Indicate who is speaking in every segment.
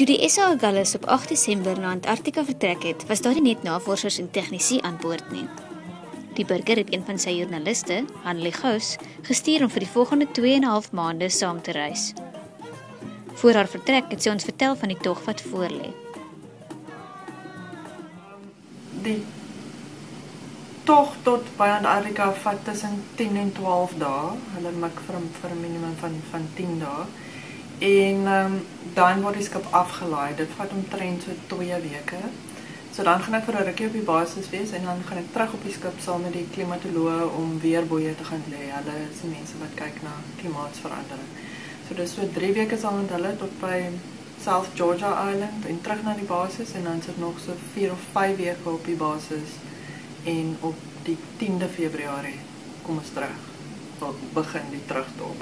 Speaker 1: Toe die SA Agulhas op 8 Desember na Antarktika vertrek het, was daar nie net navorsers en tegnisi aan boord nie. Die burger het een van sy joernaliste, Hanlie Gous, gestuur om vir die volgende 2,5 maande saam te reis. Voor haar vertrek het sy ons vertel van die tog wat voorlê.
Speaker 2: Die tog tot by Antarktika vat tussen 10 en 12 dae. Hulle maak vir 'n minimum van 10 dae. En dan word die skip afgelaai. Dit vat omtrent so 2 weke. So dan gaan ek vir 'n rukkie op die basis wees en dan gaan ek terug op die skip saam met die klimatoloë om weerboeie te gaan lê. Hulle is die mense wat kyk na klimaatsverandering. So dis so 3 weke saam met hulle tot by South Georgia Island en terug na die basis en dan sit nog so 4 of 5 weke op die basis en op die 10de Februarie kom ons terug. Tot begin die terugtog.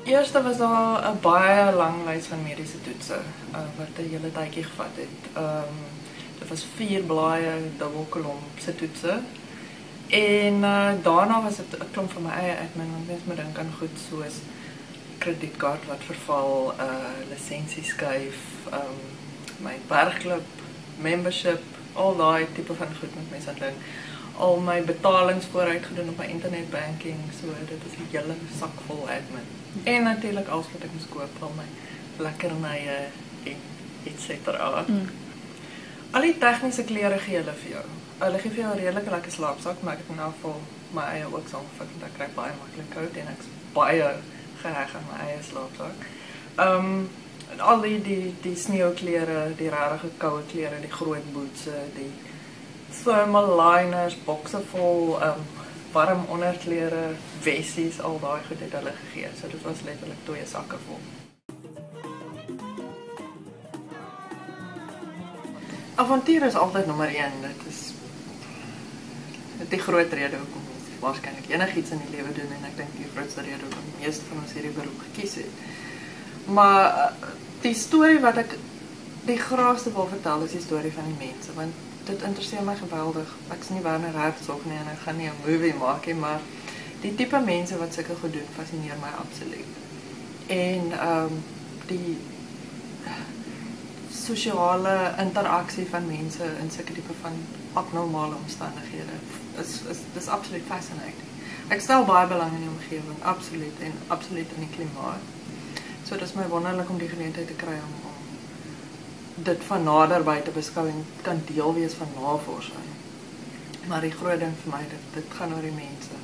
Speaker 2: Eerste was daar 'n baie lang lys van mediese toetse wat 'n hele tydjie gevat het. Dit was 4 blaaie dubbelkolom se toetse. En daarna was dit 'n klomp van my eie admin, want mens moet dink aan goed soos kredietkaart wat verval, lisensie skuif, my bergklub, membership, al daai tipe van goed met mense aan dink. Al my betalings vooruit gedoen op my internetbanking, so dit is 'n hele sak vol admin. En natuurlik alles wat ek moes koop, al my lekkernye en et cetera. Al die tegniese klere gee hulle vir jou. Hulle gee vir jou 'n redelike lekker slaapsak, maar ek het in elk geval my eie ook saamgevat want ek kry baie maklik koud en ek's baie geheg aan my eie slaapsak. Al die sneeuklere, die regtig koue klere, die groot bootse, die thermal liners, bokse vol warm onderklere, vessies, al daai goed het hulle gegee. So dit was letterlik 2 sakke vol. Avontuur is altyd nommer 1. Dit is die groot rede hoekom ons waarskynlik enigiets in die lewe doen en ek dink die grootste rede hoekom die meeste van ons hierdie beroep gekies het. Maar die storie wat ek die graagste wil vertel is die storie van die mense, want dit interesseer my geweldig. Ek is nie Werner Herzog nie en ek gaan nie 'n movie maak nie, maar die tipe mense wat sulke goed doen fascineer my absoluut. En die sosiale interaksie van mense in sulke tipe van abnormale omstandighede is absoluut fascinating. Ek stel baie belang in die omgewing, absoluut in die klimaat. So dis my wonderlik om die geleentheid te kry om dit van naderby te beskou en kan deel wees van navorsing. Maar die groot ding vir my, dit gaan oor die mense.